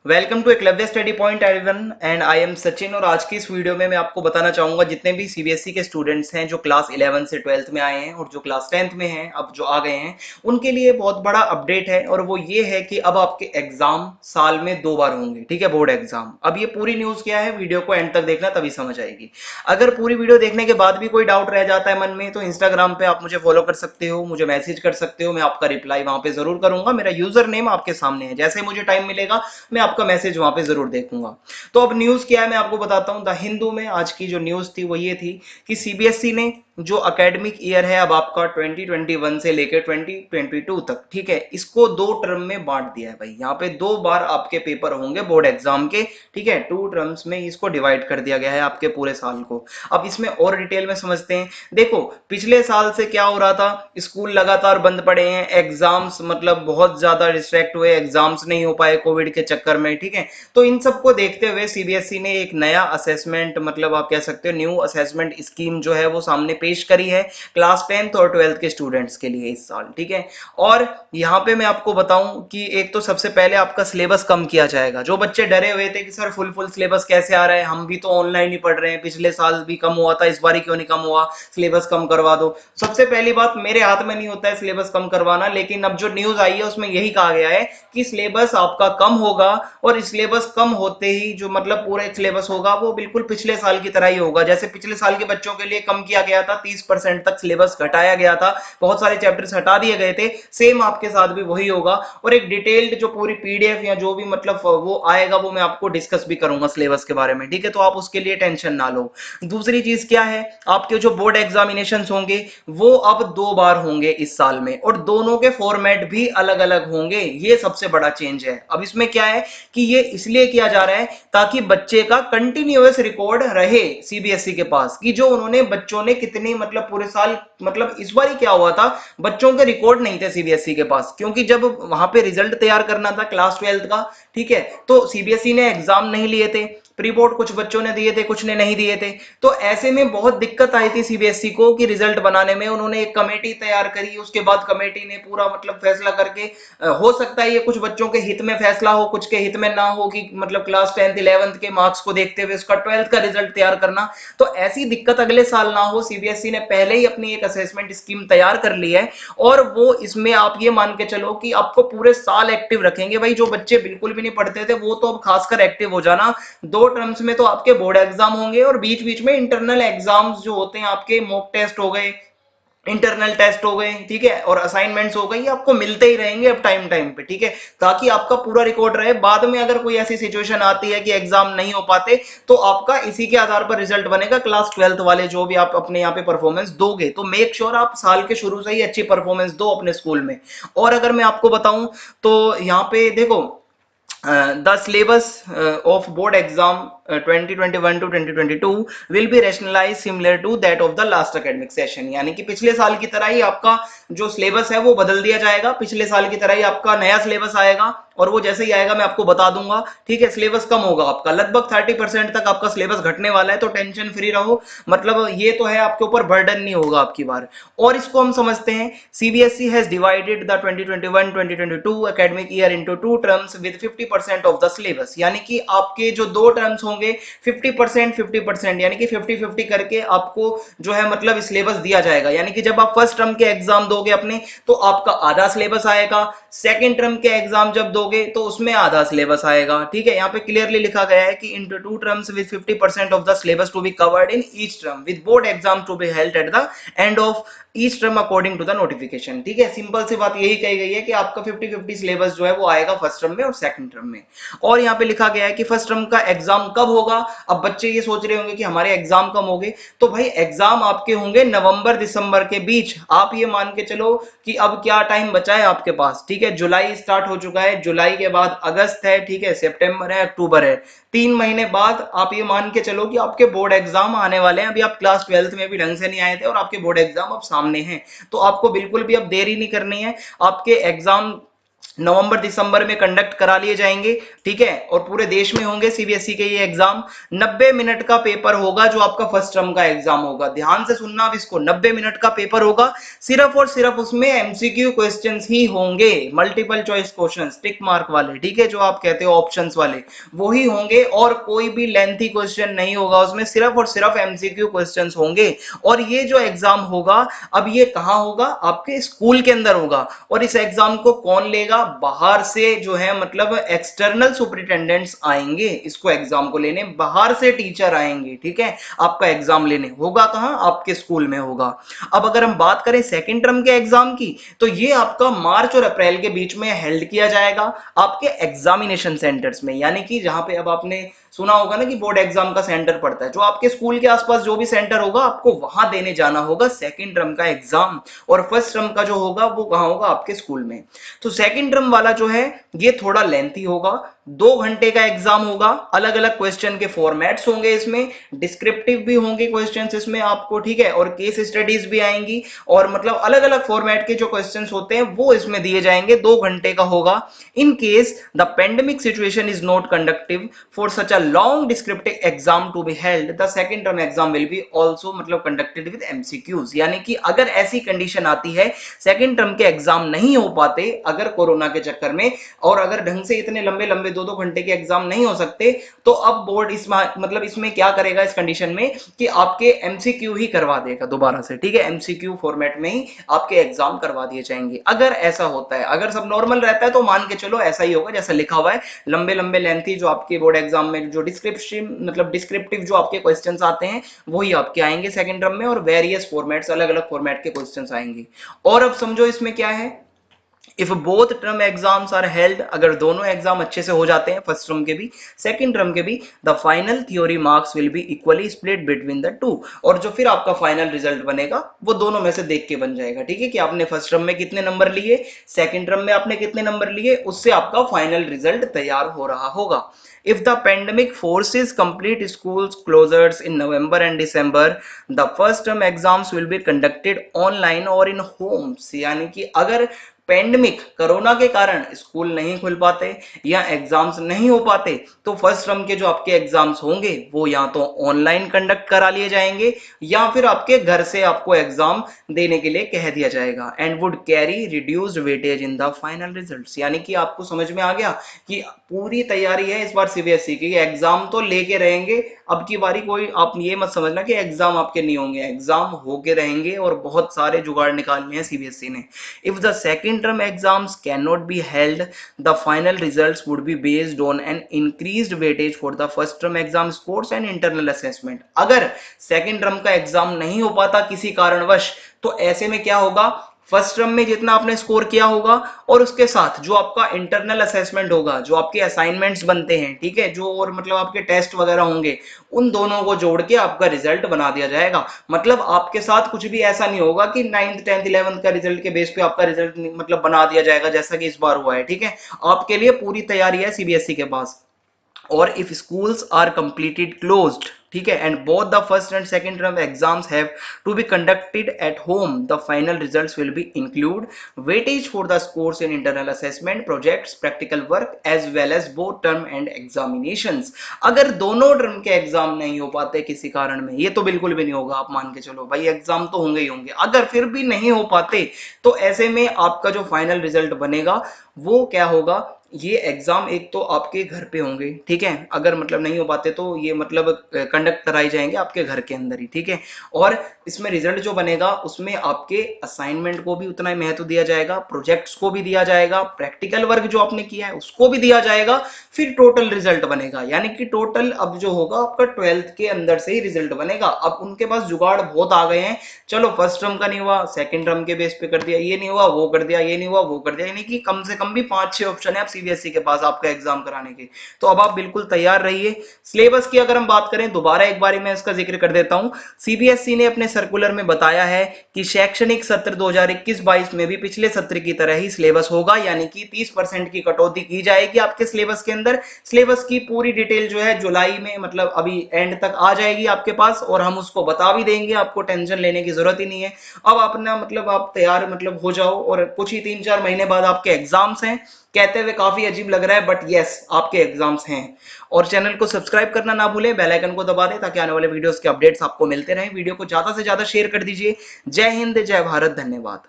Welcome to Eklavya study point everyone and I am Sachin. और आज की इस वीडियो में मैं आपको बताना चाहूंगा जितने भी सीबीएसई के स्टूडेंट्स हैं जो क्लास 11 से 12th में आए हैं और जो क्लास 10th में हैं अब जो आ गए हैं उनके लिए बहुत बड़ा अपडेट है। और वो ये है कि अब आपके एग्जाम साल में 2 बार होंगे, ठीक है, बोर्ड एग्जाम। अब ये पूरी न्यूज़ क्या है, वीडियो को एंड तक देखना तभी समझ आएगी। अगर पूरी वीडियो देखने के बाद भी कोई डाउट रह जाता है मन में तो इंस्टाग्राम पे आप मुझे फॉलो कर सकते हो, मुझे मैसेज कर सकते हो, मैं आपका रिप्लाई वहां पे जरूर करूंगा। मेरा यूजर नेम आपके सामने है, जैसे ही मुझे टाइम मिलेगा मैं आपका मैसेज वहां पे जरूर देखूंगा। तो अब न्यूज क्या है मैं आपको बताता हूं। द हिंदू में आज की जो न्यूज थी वो ये थी कि सीबीएसई ने जो एकेडमिक ईयर है अब आपका 2021 से लेकर 2022 तक, ठीक है, इसको 2 टर्म में बांट दिया है भाई। यहाँ पे 2 बार आपके पेपर होंगे बोर्ड एग्जाम के, ठीक है, 2 टर्म्स में इसको डिवाइड कर दिया गया है आपके पूरे साल को। अब इसमें और डिटेल में समझते हैं। देखो, पिछले साल से क्या हो रहा था, स्कूल लगातार बंद पड़े हैं, एग्जाम्स मतलब बहुत ज्यादा डिस्ट्रैक्ट हुए, एग्जाम्स नहीं हो पाए कोविड के चक्कर में, ठीक है। तो इन सबको देखते हुए सीबीएसई ने एक नया असेसमेंट, मतलब आप कह सकते हो न्यू असेसमेंट स्कीम जो है वो सामने पेश करी है क्लास 10th और 12th के स्टूडेंट्स के लिए इस साल, ठीक है। और यहाँ पे मैं आपको बताऊं कि एक तो सबसे पहले आपका सिलेबस कम किया जाएगा। जो बच्चे डरे हुए थे कि सर फुल सिलेबस कैसे आ रहा है, हम भी तो ऑनलाइन ही पढ़ रहे हैं, पिछले साल भी कम हुआ था, इस बार ही क्यों नहीं कम हुआ, सिलेबस कम करवा दो। सबसे पहली बात, मेरे हाथ में नहीं होता है सिलेबस कम करवाना, लेकिन अब जो न्यूज आई है उसमें यही कहा गया है कि सिलेबस आपका कम होगा। और सिलेबस कम होते ही जो मतलब पूरा एक सिलेबस होगा वो बिल्कुल पिछले साल की तरह ही होगा। जैसे पिछले साल के बच्चों के लिए कम किया गया था, 30% तक सिलेबस घटाया गया था, बहुत सारे चैप्टर्स हटा दिए गए थे, सेम आपके साथ भी वही होगा। और एक डिटेल्ड जो पूरी पीडीएफ या जो भी मतलब वो आएगा वो मैं आपको डिस्कस भी करूंगा सिलेबस के बारे में, ठीक है। तो आप उसके लिए टेंशन ना लो। दूसरी चीज क्या है, आपके जो बोर्ड एग्जामिनेशन होंगे वो अब 2 बार होंगे इस साल में, और दोनों के फॉर्मेट भी अलग अलग होंगे। ये सबसे बड़ा चेंज है। अब इसमें क्या है कि ये इसलिए किया जा रहा है ताकि बच्चे का कंटिन्यूअस रिकॉर्ड रहे सीबीएसई के पास कि जो उन्होंने बच्चों ने कितनी मतलब पूरे साल, मतलब इस बार ही क्या हुआ था, बच्चों के रिकॉर्ड नहीं थे सीबीएसई के पास, क्योंकि जब वहां पे रिजल्ट तैयार करना था क्लास 12th का, ठीक है, तो सीबीएसई ने एग्जाम नहीं लिए थे, प्री बोर्ड कुछ बच्चों ने दिए थे, कुछ ने नहीं दिए थे। तो ऐसे में बहुत दिक्कत आई थी सीबीएसई को कि रिजल्ट बनाने में। उन्होंने एक कमेटी तैयार करी, उसके बाद कमेटी ने पूरा मतलब फैसला करके हो सकता है ये कुछ बच्चों के हित में फैसला हो, कुछ के हित में ना हो, कि मतलब क्लास 10th 11th के मार्क्स को देखते हुए उसका 12th का रिजल्ट तैयार करना। तो ऐसी दिक्कत अगले साल ना हो, सीबीएसई ने पहले ही अपनी एक असेसमेंट स्कीम तैयार कर ली है। और वो इसमें आप ये मान के चलो कि आपको पूरे साल एक्टिव रखेंगे भाई। जो बच्चे बिल्कुल भी नहीं पढ़ते थे वो तो अब खासकर एक्टिव हो जाना। 2 टर्म्स में तो आपके बोर्ड एग्जाम होंगे और बीच बीच में इंटरनल एग्जाम्स जो होते हैं आपके, मॉक टेस्ट हो गए, इंटरनल टेस्ट हो गए, ठीक है, और असाइनमेंट्स हो गई, आपको मिलते ही रहेंगे अब टाइम टाइम पे, ठीक है, ताकि आपका पूरा रिकॉर्ड रहे। बाद में अगर कोई ऐसी सिचुएशन आती है कि एग्जाम नहीं हो पाते तो आपका इसी के आधार पर रिजल्ट बनेगा क्लास 12th वाले जो भी आप अपने यहाँ पे परफॉर्मेंस दोगे। तो मेक श्योर आप साल के शुरू से ही अच्छी परफॉर्मेंस दो अपने स्कूल में। और अगर मैं आपको बताऊं तो यहाँ पे देखो, the syllabus of board exam 2021 to 2022 will be rationalized similar to that of the last academic session। यानी कि पिछले साल की तरह ही आपका जो सिलेबस है वो बदल दिया जाएगा, पिछले साल की तरह ही आपका नया सिलेबस आएगा। और वो जैसे ही आएगा मैं आपको बता दूंगा, ठीक है। सिलेबस कम होगा आपका, लगभग 30% तक आपका सिलेबस घटने वाला है, तो टेंशन फ्री रहो। मतलब ये तो है, आपके ऊपर बर्डन नहीं होगा आपकी बार। और इसको हम समझते हैं, CBSE has divided the 2021-2022 academic year into 2 terms with 50% of the syllabus. यानी कि आपके जो 2 टर्म्स होंगे 50% यानी कि 50-50 करके आपको जो है मतलब सिलेबस दिया जाएगा। यानी कि जब आप फर्स्ट टर्म के एग्जाम दोगे अपने तो आपका आधा सिलेबस आएगा, सेकंड टर्म के एग्जाम जब दोगे तो उसमें आधा सिलेबस आएगा, ठीक है। यहाँ पे क्लियरली लिखा गया है कि into 2 terms with 50% of the syllabus to be covered in each term with board exam to be held at the end of each term according to the notification, ठीक है। सिंपल सी बात यही कही गई है कि आपका 50-50 सिलेबस जो है वो आएगा फर्स्ट टर्म में और सेकंड टर्म में। और यहाँ पे लिखा गया है कि फर्स्ट टर्म का एग्जाम कब होगा। अब बच्चे ये सोच रहे होंगे कि हमारे एग्जाम कब होंगे, तो भाई एग्जाम आपके होंगे नवंबर दिसंबर के बीच। आप ये मान के चलो कि अब क्या टाइम बचा है आपके पास, ठीक है। जुलाई स्टार्ट हो चुका है, जुलाई के बाद अगस्त है, ठीक है, सितंबर है, अक्टूबर है, 3 महीने बाद आप ये मान के चलो कि आपके बोर्ड एग्जाम आने वाले हैं। अभी आप क्लास 12th में भी ढंग से नहीं आए थे और आपके बोर्ड एग्जाम अब सामने हैं, तो आपको बिल्कुल भी अब देरी नहीं करनी है। आपके एग्जाम नवंबर दिसंबर में कंडक्ट करा लिए जाएंगे, ठीक है। और पूरे देश में होंगे सीबीएसई के ये एग्जाम। 90 मिनट का पेपर होगा जो आपका फर्स्ट टर्म का एग्जाम होगा। ध्यान से सुनना अब इसको, 90 मिनट का पेपर होगा, सिर्फ और सिर्फ उसमें एमसीक्यू क्वेश्चंस ही होंगे, multiple choice questions, tick mark वाले, ठीक है, जो आप कहते हो ऑप्शंस वाले, वो ही होंगे। और कोई भी लेंथी क्वेश्चन नहीं होगा उसमें, सिर्फ और सिर्फ एमसीक्यू क्वेश्चंस होंगे। और ये जो एग्जाम होगा, अब ये कहाँ होगा, आपके स्कूल के अंदर होगा। और इस एग्जाम को कौन लेगा, बाहर से जो है मतलब एक्सटर्नल सुपरिटेंडेंट्स आएंगे इसको एग्जाम को लेने, बाहर से टीचर आएंगे, ठीक है, आपका एग्जाम लेने। होगा कहां, आपके स्कूल में होगा। अब अगर हम बात करें सेकंड टर्म के एग्जाम की, तो ये आपका मार्च और अप्रैल के बीच में हेल्ड किया जाएगा आपके एग्जामिनेशन सेंटर्स में। यानी कि जहां पे अब आपने सुना होगा ना कि बोर्ड एग्जाम का सेंटर पड़ता है, जो आपके स्कूल के आसपास जो भी सेंटर होगा आपको वहां देने जाना होगा सेकंड टर्म का एग्जाम। और फर्स्ट टर्म का जो होगा वो कहां होगा, आपके स्कूल में। तो सेकंड टर्म वाला जो है ये थोड़ा लेंथी होगा, 2 घंटे का एग्जाम होगा, अलग अलग क्वेश्चन के फॉर्मेट्स होंगे इसमें, डिस्क्रिप्टिव भी होंगे क्वेश्चंस इसमें आपको, ठीक है, और केस स्टडीज भी आएंगी। और मतलब अलग अलग फॉर्मेट के जो क्वेश्चंस होते हैं वो इसमें दिए जाएंगे, 2 घंटे का होगा। In case the pandemic situation is not conductive for such a long descriptive exam to be held, the second term exam will be also मतलब कंडक्टेड विद एमसीक्यूज। यानी कि अगर ऐसी कंडीशन आती है, सेकंड टर्म के एग्जाम नहीं हो पाते अगर कोरोना के चक्कर में, और अगर ढंग से इतने लंबे लंबे 2-2 घंटे के एग्जाम नहीं हो सकते, तो अब बोर्ड इसमें मतलब इसमें क्या करेगा इस कंडीशन में कि आपके एमसीक्यू ही करवा देगा दोबारा से, ठीक है, एमसीक्यू फॉर्मेट में ही आपके एग्जाम करवा दिए जाएंगे। अगर ऐसा होता है, अगर सब नॉर्मल रहता है तो मान के चलो ऐसा ही होगा जैसा लिखा हुआ है, लंबे लंबे लेंथी जो आपके बोर्ड एग्जाम में जो डिस्क्रिप्शन मतलब डिस्क्रिप्टिव जो आपके क्वेश्चंस आते हैं वही आपके आएंगे सेकंड टर्म में, और वेरियस फॉर्मेट्स, अलग अलग फॉर्मेट के क्वेश्चंस आएंगे। और अब समझो इसमें क्या है, if both term exams are held, अगर दोनों एग्जाम अच्छे से हो जाते हैं, फर्स्ट टर्म के भी सेकंड टर्म के भी, the final theory marks will be equally split between the two. और जो फिर आपका फाइनल रिजल्ट बनेगा वो दोनों में से देख के बन जाएगा, ठीक है, कि आपने फर्स्ट टर्म में कितने नंबर लिए, सेकंड टर्म में आपने कितने नंबर लिए, उससे आपका फाइनल रिजल्ट तैयार हो रहा होगा। If the pandemic forces complete schools closures in November and December, the first term exams will be conducted online or in homes। यानी कि अगर पेंडेमिक कोरोना के कारण स्कूल नहीं खुल पाते या एग्जाम्स नहीं हो पाते, तो फर्स्ट टर्म के जो आपके एग्जाम्स होंगे वो या तो ऑनलाइन कंडक्ट करा लिए जाएंगे या फिर आपके घर से आपको एग्जाम देने के लिए कह दिया जाएगा, and would carry reduced weightage in the final results. यानी कि आपको समझ में आ गया कि पूरी तैयारी है इस बार सीबीएसई की, एग्जाम तो लेके रहेंगे। अब की बारी कोई आप ये मत समझना कि एग्जाम आपके नहीं होंगे, एग्जाम होके रहेंगे और बहुत सारे जुगाड़ निकालने हैं सीबीएसई ने। If the second term exams cannot be held, the final results would be based on an increased weightage for the first term exam scores and internal assessment। अगर सेकंड टर्म का एग्जाम नहीं हो पाता किसी कारणवश, तो ऐसे में क्या होगा, फर्स्ट टर्म में जितना आपने स्कोर किया होगा और उसके साथ जो आपका इंटरनल असेसमेंट होगा, जो आपके असाइनमेंट्स बनते हैं, ठीक है, जो और मतलब आपके टेस्ट वगैरह होंगे, उन दोनों को जोड़ के आपका रिजल्ट बना दिया जाएगा। मतलब आपके साथ कुछ भी ऐसा नहीं होगा कि 9th 10th 11th का रिजल्ट के बेस पे आपका रिजल्ट मतलब बना दिया जाएगा जैसा कि इस बार हुआ है, ठीक है। आपके लिए पूरी तैयारी है सीबीएसई के पास। और if schools are completed closed, ठीक है, and both the first and second term exams have to be conducted at home, the final results will be include weightage for the scores in internal assessment, projects, practical work as well as both term and examinations। अगर दोनों term के exam नहीं हो पाते किसी कारण में, ये तो बिल्कुल भी नहीं होगा, आप मान के चलो भाई एग्जाम तो होंगे ही होंगे, अगर फिर भी नहीं हो पाते तो ऐसे में आपका जो फाइनल रिजल्ट बनेगा वो क्या होगा, ये एग्जाम एक तो आपके घर पे होंगे, ठीक है, अगर मतलब नहीं हो पाते तो ये मतलब कंडक्ट कराई जाएंगे आपके घर के अंदर ही, ठीक है। और इसमें रिजल्ट जो बनेगा उसमें आपके असाइनमेंट को भी उतना ही महत्व दिया जाएगा, प्रोजेक्ट्स को भी दिया जाएगा, प्रैक्टिकल वर्क जो आपने किया है उसको भी दिया जाएगा, फिर टोटल रिजल्ट बनेगा। यानी कि टोटल अब जो होगा आपका 12th के अंदर से ही रिजल्ट बनेगा। अब उनके पास जुगाड़ बहुत आ गए हैं, चलो फर्स्ट टर्म का नहीं हुआ सेकंड टर्म के बेस पे कर दिया, ये नहीं हुआ वो कर दिया, ये नहीं हुआ वो कर दिया, यानी कि कम से कम भी 5-6 ऑप्शन है आप सीबीएसई के पास आपका एग्जाम कराने के। तो अब आप बिल्कुल तैयार रहिए। सिलेबस की अगर हम बात करें, दोबारा एक बार मैं इसका जिक्र कर देता हूं। सीबीएसई ने अपने सर्कुलर में बताया है कि शैक्षणिक सत्र 2021-22 में भी पिछले सत्र की तरह ही सिलेबस होगा, यानी कि 30% की कटौती की जाएगी आपके सिलेबस के अंदर। अंदर सिलेबस की पूरी डिटेल जो है जुलाई में मतलब अभी एंड तक आ जाएगी आपके पास, और हम उसको बता भी देंगे, आपको टेंशन लेने की जरूरत ही नहीं है। अब अपना मतलब आप तैयार मतलब हो जाओ, और कुछ ही 3-4 महीने बाद आपके एग्जाम्स हैं। कहते हुए काफी अजीब लग रहा है, बट यस आपके एग्जाम्स हैं। और चैनल को सब्सक्राइब करना ना भूलें, बेल आइकन को दबा दें ताकि आने वाले वीडियोस के अपडेट्स आपको मिलते रहें। वीडियो को ज्यादा से ज्यादा शेयर कर दीजिए। जय हिंद, जय भारत, धन्यवाद।